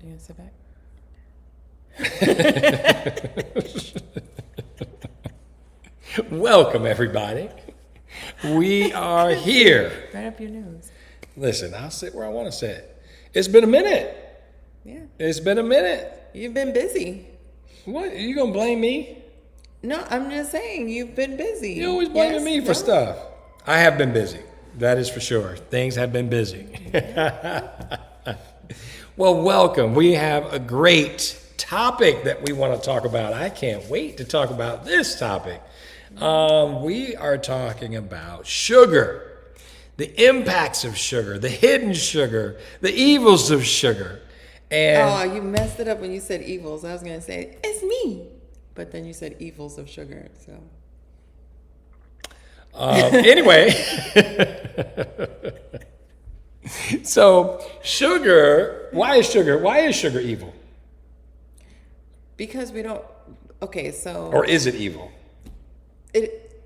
You gonna sit back? Welcome, everybody. We are here. Right up your nose. Listen, I'll sit where I want to sit. It's been a minute. Yeah. It's been a minute. You've been busy. What? Are you going to blame me? No, I'm just saying you've been busy. You're always blaming me for stuff. I have been busy. That is for sure. Things have been busy. Well, welcome. We have a great topic that we want to talk about. I can't wait to talk about this topic. We are talking about sugar, the impacts of sugar, the hidden sugar, the evils of sugar. And you messed it up when you said evils. I was going to say, it's me. But then you said evils of sugar, so. Anyway, so sugar, why is sugar evil? Because we don't, okay, so. Or is it evil? It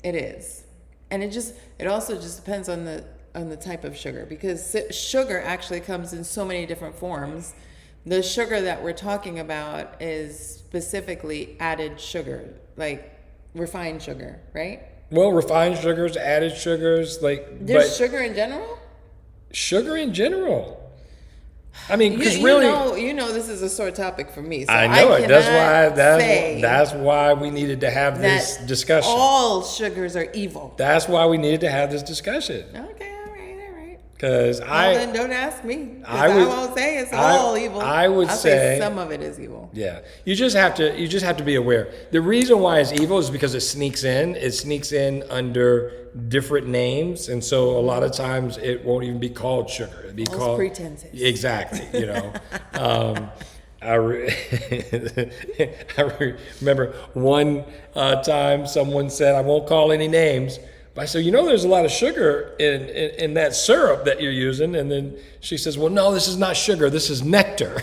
is. And it also just depends on the type of sugar, because sugar actually comes in so many different forms. The sugar that we're talking about is specifically added sugar, like refined sugar, right? Well, refined sugars, added sugars, there's sugar in general? Sugar in general. I mean, because you know this is a sore topic for me. So I know it. That's why we needed to have this discussion. All sugars are evil. That's why we needed to have this discussion. Okay, all right. Because then don't ask me. I won't say it's all evil. I'll say some of it is evil. Yeah, you just have to be aware. The reason why it's evil is because it sneaks in. It sneaks in under different names, and so a lot of times it won't even be called sugar. It'd be called pretenses. Exactly. You know. I remember one time someone said, I won't call any names, but I said, there's a lot of sugar in that syrup that you're using. And then she says, well, no, this is not sugar. This is nectar.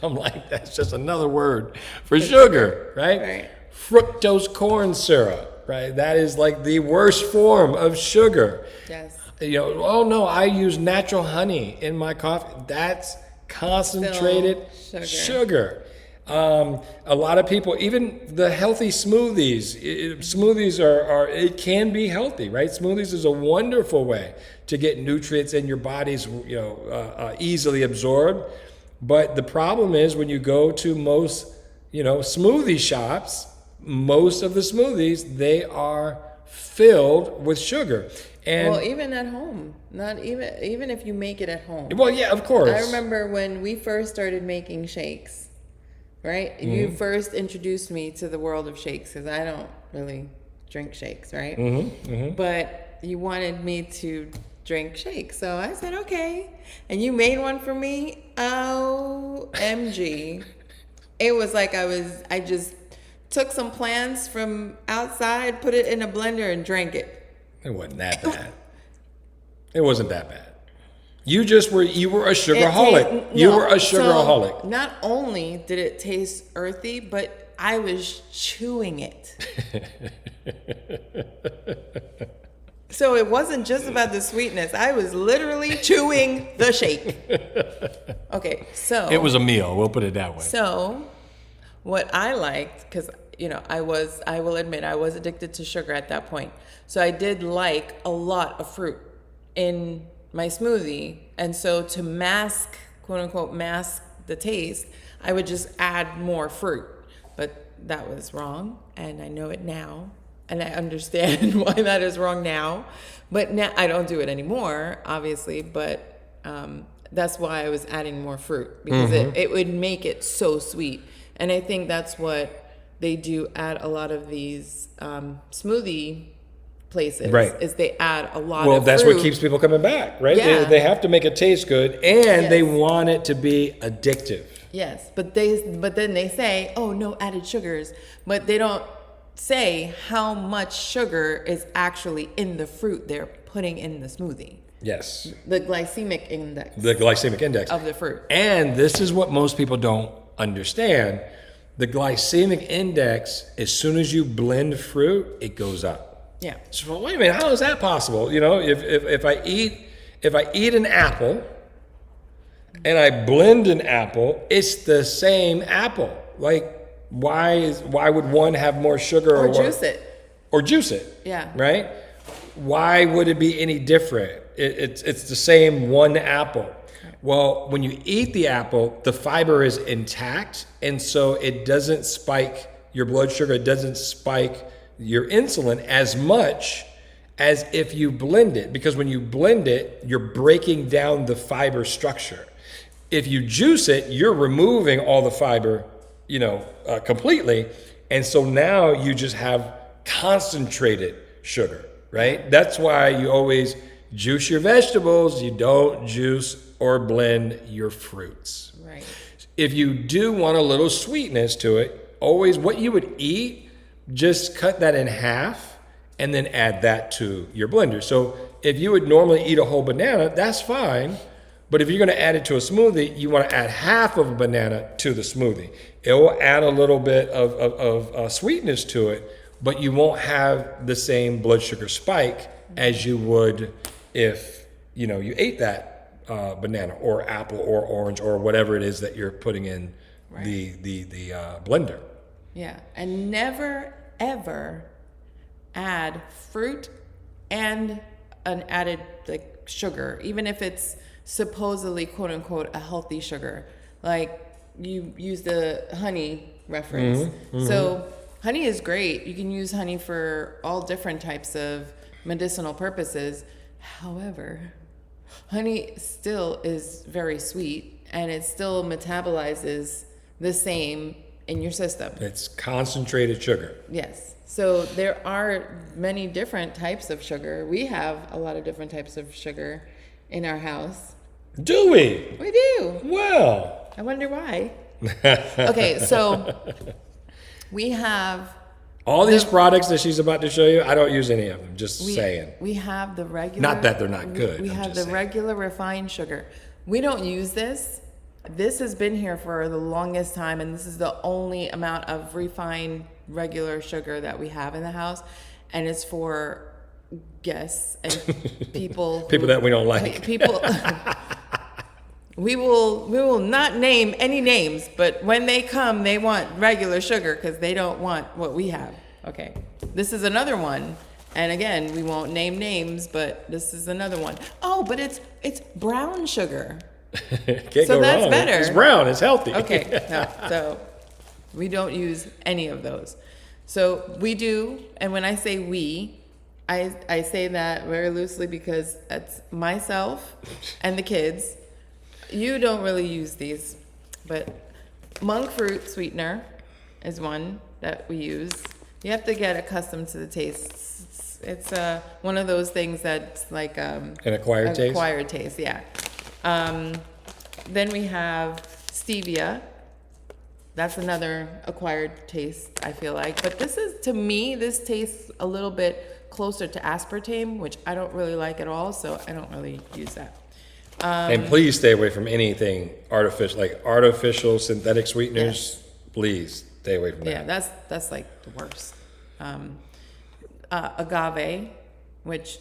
I'm like, that's just another word for sugar, right? Fructose corn syrup, right? That is like the worst form of sugar. Yes. Oh no, I use natural honey in my coffee. That's concentrated sugar. A lot of people, even the healthy smoothies, it can be healthy, right? Smoothies is a wonderful way to get nutrients in your bodies, easily absorbed. But the problem is when you go to most, smoothie shops, most of the smoothies, they are filled with sugar. And well, even at home, not even if you make it at home. Well, yeah, of course. I remember when we first started making shakes, right? Mm-hmm. You first introduced me to the world of shakes because I don't really drink shakes, right? Mm-hmm. Mm-hmm. But you wanted me to drink shakes, so I said okay, and you made one for me. OMG! It was like I just took some plants from outside, put it in a blender, and drank it. It wasn't that bad. It wasn't that bad. You were a sugaraholic. You were a sugaraholic. So not only did it taste earthy, but I was chewing it. So it wasn't just about the sweetness. I was literally chewing the shake. Okay, so it was a meal. We'll put it that way. So what I liked, because I will admit I was addicted to sugar at that point. So I did like a lot of fruit in my smoothie. And so to quote unquote, mask the taste, I would just add more fruit. But that was wrong. And I know it now. And I understand why that is wrong now. But now I don't do it anymore, obviously. But that's why I was adding more fruit. Because it would make it so sweet. And I think that's what they do at a lot of these smoothie places, right? Is they add a lot of Well, that's fruit. what keeps people coming back, right? Yeah. They have to make it taste good, and they want it to be addictive. Yes, but then they say, oh, no added sugars, but they don't say how much sugar is actually in the fruit they're putting in the smoothie. Yes. The glycemic index. The glycemic index of the fruit. And this is what most people don't understand. The glycemic index, as soon as you blend fruit, it goes up. Yeah. So wait a minute, how is that possible? If I eat an apple, and I blend an apple, it's the same apple. Like, why would one have more sugar Or juice it. Or juice it. Yeah. Right? Why would it be any different? It's the same one apple. Well, when you eat the apple, the fiber is intact, and so it doesn't spike your blood sugar. It doesn't spike your insulin as much as if you blend it, because when you blend it, you're breaking down the fiber structure. If you juice it, you're removing all the fiber, completely, and so now you just have concentrated sugar, right? That's why you always juice your vegetables. You don't juice or blend your fruits. Right. If you do want a little sweetness to it, always what you would eat, just cut that in half and then add that to your blender. So if you would normally eat a whole banana, that's fine. But if you're going to add it to a smoothie, you want to add half of a banana to the smoothie. It will add a little bit of sweetness to it, but you won't have the same blood sugar spike as you would if you ate that banana or apple or orange or whatever it is that you're putting in the blender. Yeah, and never ever add fruit and an added sugar, even if it's supposedly quote unquote a healthy sugar. Like you use the honey reference. So honey is great. You can use honey for all different types of medicinal purposes. However, honey still is very sweet and it still metabolizes the same in your system. It's concentrated sugar. Yes. So there are many different types of sugar. We have a lot of different types of sugar in our house. Do we? We do. Well. I wonder why. Okay, so we have all these products that she's about to show you. I don't use any of them. Just saying. We have the regular. Not that they're not good. We have the regular refined sugar. We don't use this. This has been here for the longest time, and this is the only amount of refined regular sugar that we have in the house, and it's for guests and people that we don't like. People. We will not name any names, but when they come, they want regular sugar because they don't want what we have. Okay, this is another one, and again, we won't name names, but this is another one. Oh, but it's brown sugar. So that's wrong. Better. It's brown. It's healthy. Okay, no, so we don't use any of those. So we do, and when I say we, I say that very loosely because that's myself and the kids. You don't really use these, but monk fruit sweetener is one that we use. You have to get accustomed to the taste. It's one of those things that's like an acquired taste. Acquired taste, yeah. Then we have stevia. That's another acquired taste, I feel like. But to me, this tastes a little bit closer to aspartame, which I don't really like at all, so I don't really use that. And please stay away from anything artificial, like artificial synthetic sweeteners. Yes. Please stay away from that. Yeah, that's like the worst. Agave, which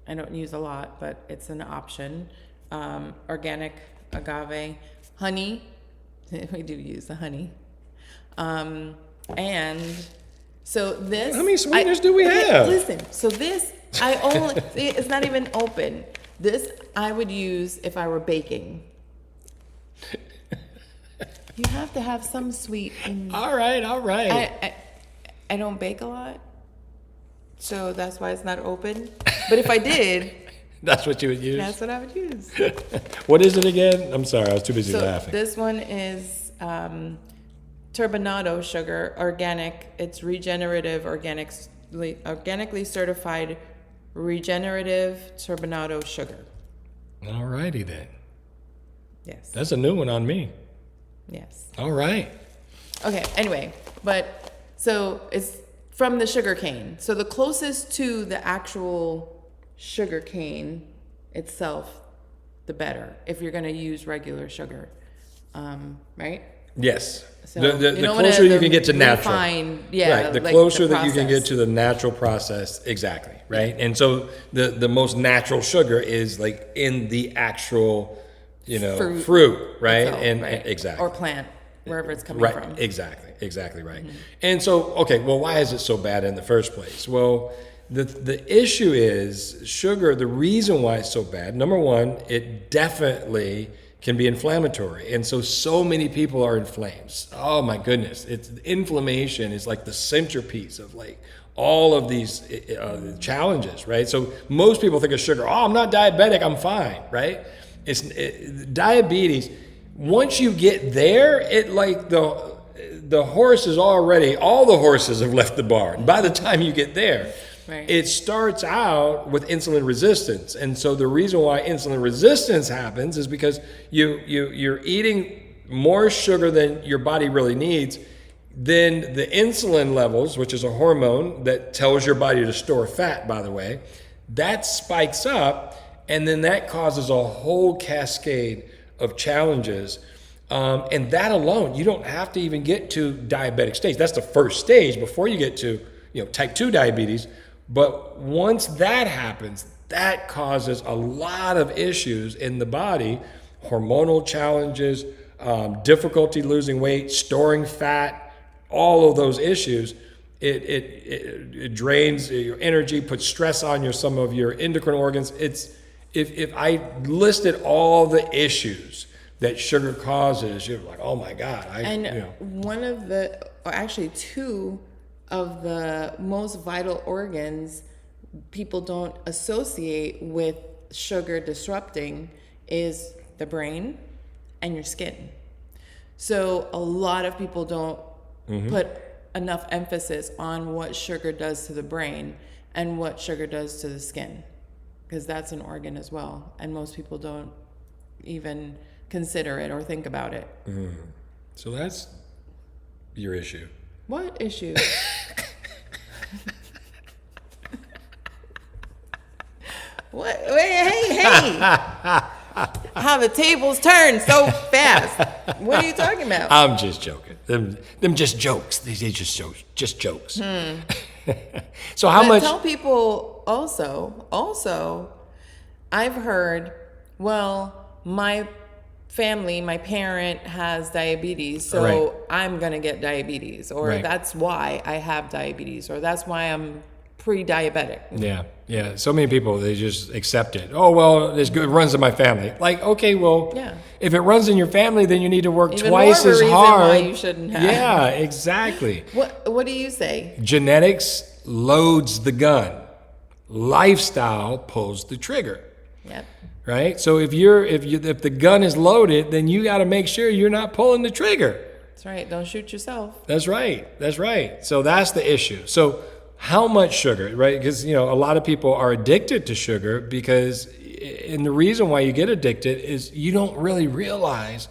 I don't use a lot, but it's an option. Organic agave, honey. We do use the honey. And so this. How many sweeteners do we have? Listen, so this I only it's not even open. This I would use if I were baking. You have to have some sweet in. All right. I don't bake a lot, so that's why it's not open. But if I did, that's what you would use? That's what I would use. What is it again? I'm sorry, I was too busy laughing. This one is turbinado sugar, organic. It's regenerative, organically certified regenerative turbinado sugar. All righty then. Yes. That's a new one on me. Yes. All right. Okay, anyway, but so it's from the sugar cane. So the closest to the actual sugar cane itself, the better, if you're going to use regular sugar, right? Yes. So the closer you can get to natural. Yeah, right. The like closer the that you can get to the natural process. Exactly. Right. And so the most natural sugar is like in the actual fruit, right? itself, And right. exactly. Or plant, wherever it's coming Right, from. exactly right. And so, okay, well, why is it so bad in the first place? Well, the issue is sugar. The reason why it's so bad, number one, it definitely can be inflammatory, and so many people are inflamed. Oh my goodness, it's inflammation is like the centerpiece of like all of these challenges, right? So most people think of sugar. Oh, I'm not diabetic, I'm fine, right? Diabetes. Once you get there, it like the horse is already, all the horses have left the barn by the time you get there. Right. It starts out with insulin resistance. And so the reason why insulin resistance happens is because you're eating more sugar than your body really needs. Then the insulin levels, which is a hormone that tells your body to store fat, by the way, that spikes up, and then that causes a whole cascade of challenges. And that alone, you don't have to even get to diabetic stage. That's the first stage before you get to type 2 diabetes. But once that happens, that causes a lot of issues in the body, hormonal challenges, difficulty losing weight, storing fat, all of those issues. It drains your energy, puts stress on some of your endocrine organs. If I listed all the issues that sugar causes, you're like, oh my God. One of the, or actually two of the most vital organs people don't associate with sugar disrupting is the brain and your skin. So a lot of people don't put enough emphasis on what sugar does to the brain and what sugar does to the skin, because that's an organ as well, and most people don't even consider it or think about it. So that's your issue. What issue? What? Wait, hey! How the tables turn so fast. What are you talking about? I'm just joking. Them just jokes. They just jokes. So how much? Tell people also, I've heard, well, my family, my parent has diabetes, so Right. I'm gonna get diabetes, or Right. that's why I have diabetes, or that's why I'm pre-diabetic. Yeah. So many people, they just accept it. Oh, well, it's good. It runs in my family. Like, okay, well, Yeah. if it runs in your family, then you need to work Even twice more of a as reason hard. why you shouldn't have. Yeah, exactly. What do you say? Genetics loads the gun. Lifestyle pulls the trigger. Yep. Right? So if the gun is loaded, then you got to make sure you're not pulling the trigger. That's right. Don't shoot yourself. That's right. So that's the issue. So how much sugar, right? Because a lot of people are addicted to sugar and the reason why you get addicted is you don't really realize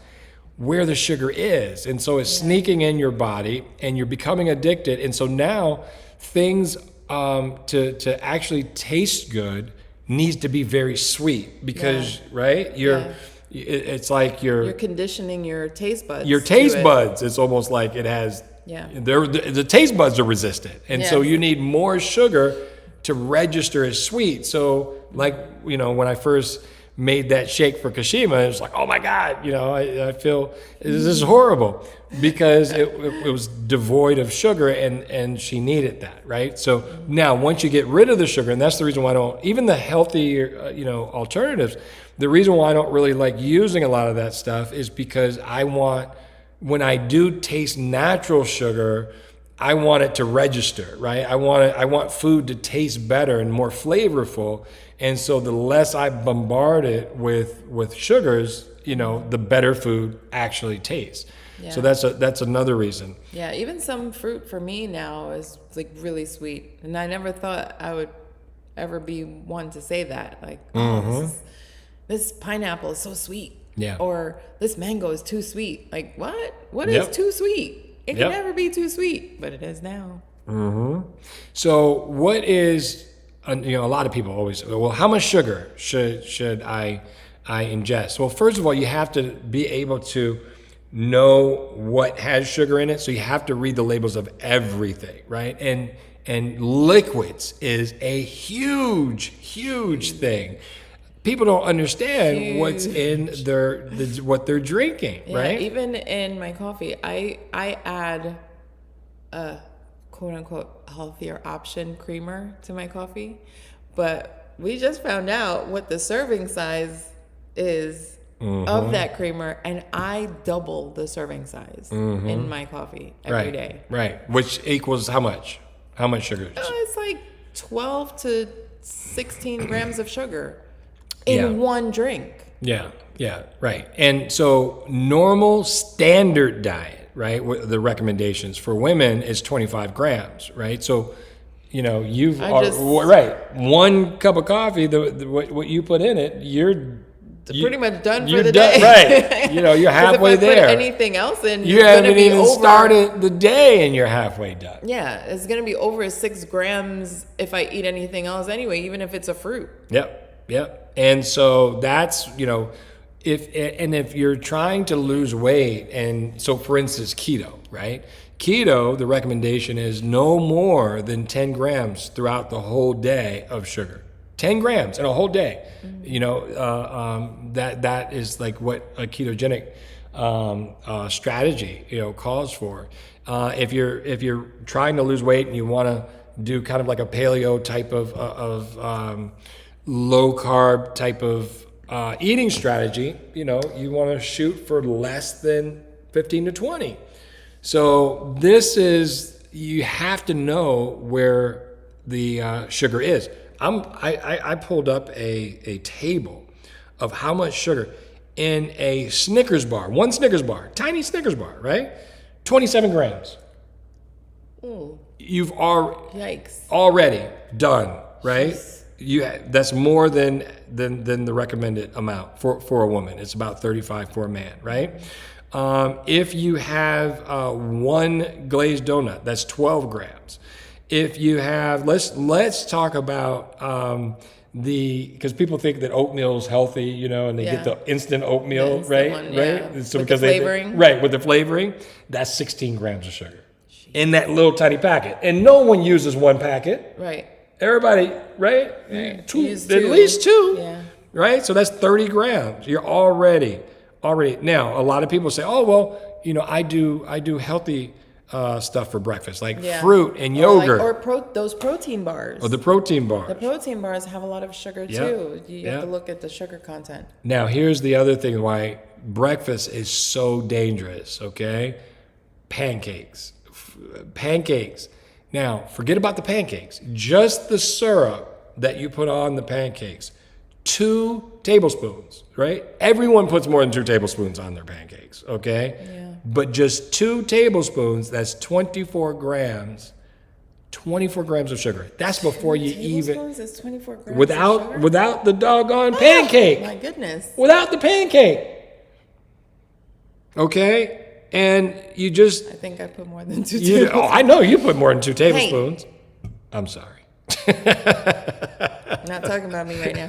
where the sugar is, and so it's sneaking in your body, and you're becoming addicted. And so now things to actually taste good needs to be very sweet because right it's like you're conditioning your taste buds. It's almost like it has. Yeah. The taste buds are resistant. And so you need more sugar to register as sweet. So like, when I first made that shake for Kashima, it was like, oh my God, I feel this is horrible because it was devoid of sugar and she needed that, right? So now once you get rid of the sugar, and that's the reason why I don't, even the healthy, alternatives, the reason why I don't really like using a lot of that stuff is because when I do taste natural sugar, I want it to register, right? I want food to taste better and more flavorful. And so the less I bombard it with sugars, the better food actually tastes. Yeah. So that's another reason. Yeah, even some fruit for me now is like really sweet. And I never thought I would ever be one to say that. Like, this pineapple is so sweet. Yeah. Or this mango is too sweet. Like, what? What is too sweet? It can never be too sweet, but it is now. So what is, a lot of people always say, well, how much sugar should I ingest? Well, first of all, you have to be able to know what has sugar in it. So you have to read the labels of everything, right? And liquids is a huge thing. people don't understand Huge. what's in what they're drinking, Yeah, right? even in my coffee, I add a quote unquote healthier option creamer to my coffee, but we just found out what the serving size is of that creamer, and I double the serving size in my coffee every day. Right. Which equals how much? How much sugar? It's like 12 to 16 grams of sugar in one drink. Yeah, right. And so normal standard diet, right? The recommendations for women is 25 grams, right? So, right. 1 cup of coffee, what you put in it, you're pretty much done for the day. Right. You're halfway if I there. Put anything else in, You haven't even started the day and you're halfway done. Yeah, it's going to be over 6 grams if I eat anything else anyway, even if it's a fruit. Yep. And so that's, if you're trying to lose weight, and so for instance, keto, right? Keto, the recommendation is no more than 10 grams throughout the whole day of sugar. 10 grams in a whole day. That is like what a ketogenic strategy calls for. If you're trying to lose weight and you want to do kind of like a paleo type of low carb type of eating strategy, you want to shoot for less than 15 to 20. So you have to know where the sugar is. I pulled up a table of how much sugar in a Snickers bar, one Snickers bar, tiny Snickers bar, right? 27 grams. Ooh. You've Yikes. already done, right? That's more than the recommended amount for a woman. It's about 35 for a man, right? If you have 1 glazed donut, that's 12 grams. If you have, let's talk about because people think that oatmeal is healthy, and they get the instant oatmeal, right? So with because the flavoring. with the flavoring, that's 16 grams of sugar in that little tiny packet, and no one uses 1 packet. Right. Everybody, right? Two, at least 2. Yeah. Right. So that's 30 grams. You're already. Now, a lot of people say, "Oh, well, I do healthy." Stuff for breakfast, like fruit and yogurt. Those protein bars. The protein bars. The protein bars have a lot of sugar too. You have to look at the sugar content. Now, here's the other thing why breakfast is so dangerous, okay? Pancakes. Now, forget about the pancakes. Just the syrup that you put on the pancakes. 2 tablespoons, right? Everyone puts more than 2 tablespoons on their pancakes, okay? Yeah. But just 2 tablespoons, that's 24 grams. 24 grams of sugar. That's before you even is 24 grams without the doggone pancake. My goodness. Without the pancake. Okay? And you just I think I put more than 2 tablespoons. I know you put more than 2 tablespoons. Hey. I'm sorry. Not talking about me right now.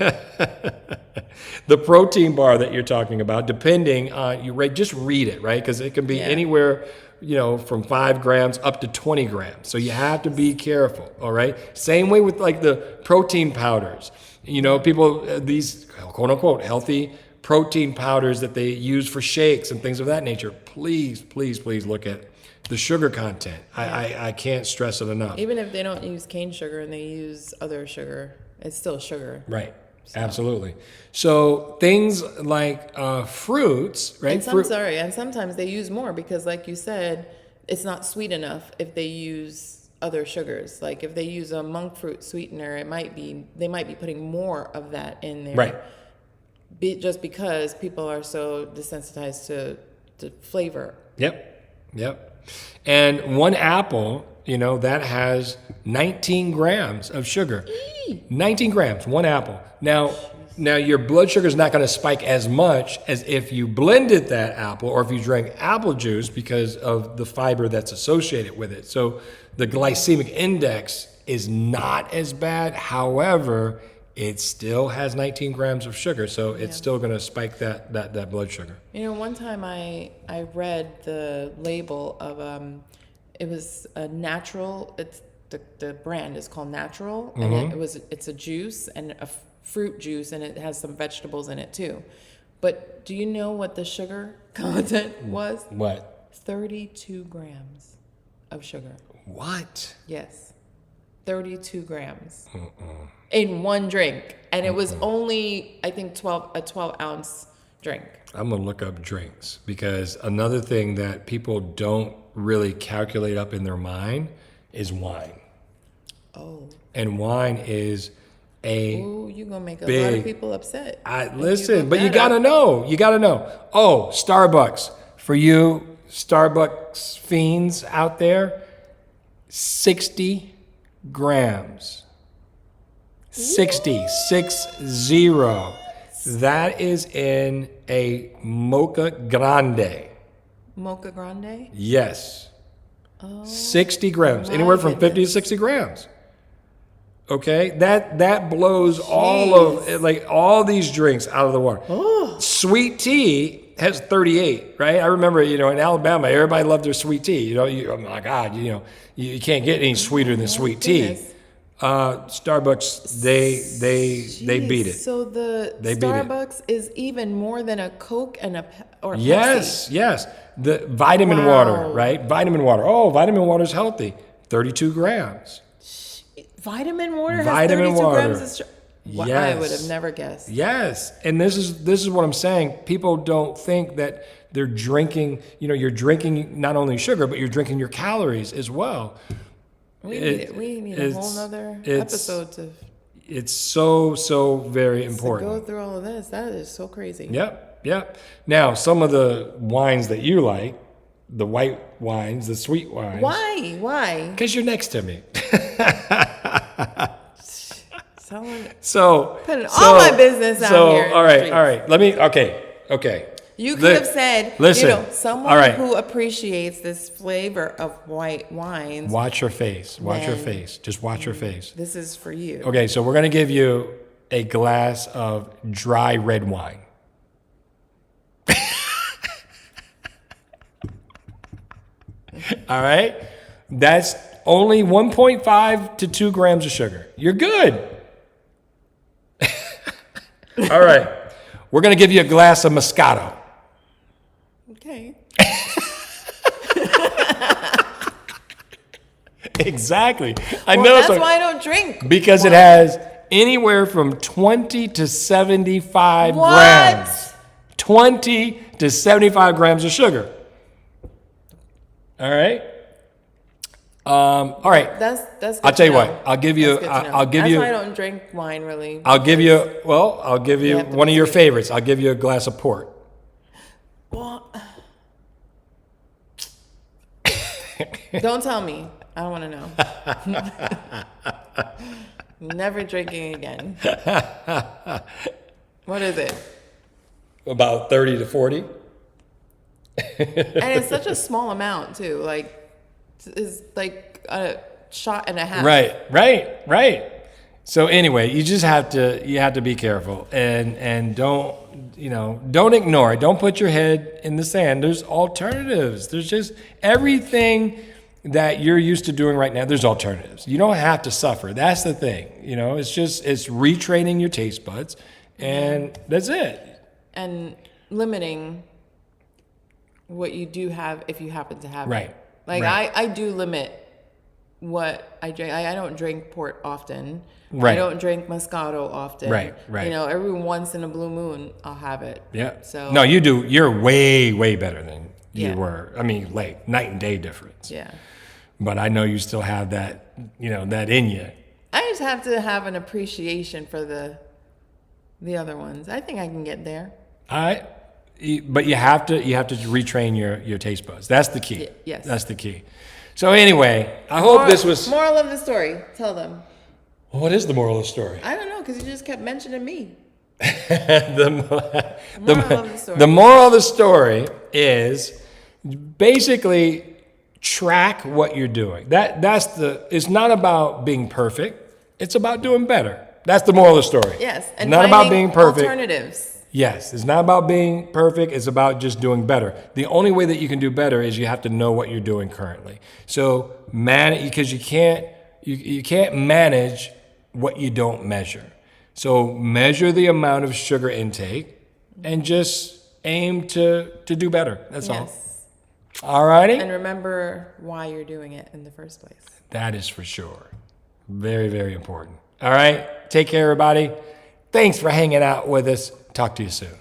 The protein bar that you're talking about, depending on just read it, right? Because it can be anywhere, from 5 grams up to 20 grams. So you have to be careful, all right? Same way with like the protein powders. People, these quote unquote healthy protein powders that they use for shakes and things of that nature. Please, please, please look at the sugar content. I can't stress it enough. Even if they don't use cane sugar and they use other sugar, it's still sugar. Right. So. Absolutely. So things like fruits, right? And sometimes they use more because, like you said, it's not sweet enough if they use other sugars. Like if they use a monk fruit sweetener, they might be putting more of that in there. Right. Just because people are so desensitized to flavor. Yep. And 1 apple, that has 19 grams of sugar. 19 grams, 1 apple. Now your blood sugar is not going to spike as much as if you blended that apple or if you drank apple juice because of the fiber that's associated with it. So the glycemic index is not as bad. However, it still has 19 grams of sugar, so it's still going to spike that blood sugar. One time I read the label of it was a natural. It's the brand is called Natural, and it's a juice and a fruit juice and it has some vegetables in it too. But do you know what the sugar content was? What? 32 grams of sugar. What? Yes. 32 grams in one drink. And it was only, I think, a 12-ounce drink. I'm going to look up drinks, because another thing that people don't really calculate up in their mind is wine. Oh. And wine is Ooh, you're going to make a lot of people upset. Listen, but you got to know. You got to know. Oh, Starbucks. For you Starbucks fiends out there, 60 grams. 60. 60. That is in a Mocha Grande. Mocha Grande? Yes. Oh, 60 grams. Anywhere from 50 to 60 grams. Okay? That blows all these drinks out of the water. Oh. Sweet tea has 38, right? I remember, in Alabama, everybody loved their sweet tea. Oh my God, you can't get any sweeter than sweet tea. Starbucks, they beat it. So the Starbucks is even more than a Coke and or Pepsi. Yes. The vitamin water, right? Vitamin water. Oh, vitamin water is healthy. 32 grams. Vitamin water has 32 grams of sugar. Well, Yes. I would have never guessed. Yes, and this is what I'm saying. People don't think that they're drinking. You're drinking not only sugar, but you're drinking your calories as well. We need a whole nother episode to. It's so very important. To go through all of this. That is so crazy. Yep. Now, some of the wines that you like, the white wines, the sweet wines. Why? Because you're next to me. Putting all my business out here. All right. Let me. Okay. You could have said, listen, someone who appreciates this flavor of white wines. Watch your face. Watch your face. Just watch your face. This is for you. Okay, so we're going to give you a glass of dry red wine. All right? That's only 1.5 to 2 grams of sugar. You're good. All right. We're going to give you a glass of Moscato. Okay. Exactly. I know. That's why I don't drink. Because it has anywhere from 20 to 75 grams. 20 to 75 grams of sugar. All right. All right. That's good. I'll tell you what. I'll give you. I'll give you. That's why I don't drink wine really. I'll give you one of your favorites. I'll give you a glass of port. Well, don't tell me. I don't want to know. Never drinking again. What is it? About 30 to 40. And it's such a small amount too. It's like a shot and a half. Right. So anyway, you have to be careful and don't ignore it. Don't put your head in the sand. There's alternatives. There's just everything that you're used to doing right now. There's alternatives. You don't have to suffer. That's the thing. It's retraining your taste buds, and that's it. And limiting what you do have if you happen to have it. I do limit what I drink. I don't drink port often. Right. I don't drink Moscato often. Right. Every once in a blue moon, I'll have it. Yeah. So no, you do. You're way better than you were. I mean, like night and day difference. Yeah. But I know you still have that, that in you. I just have to have an appreciation for the other ones. I think I can get there. All right. But you have to retrain your taste buds. That's the key. Yes. That's the key. So anyway, I hope this was... Moral of the story. Tell them. What is the moral of the story? I don't know, because you just kept mentioning me. The moral of the story is basically track what you're doing. It's not about being perfect. It's about doing better. That's the moral of the story. Yes. And not about being perfect. Alternatives. Yes, it's not about being perfect. It's about just doing better. The only way that you can do better is you have to know what you're doing currently. So because you can't manage what you don't measure. So measure the amount of sugar intake and just aim to do better. That's Yes. all. All righty? And remember why you're doing it in the first place. That is for sure. Very, very important. All right. Take care, everybody. Thanks for hanging out with us. Talk to you soon.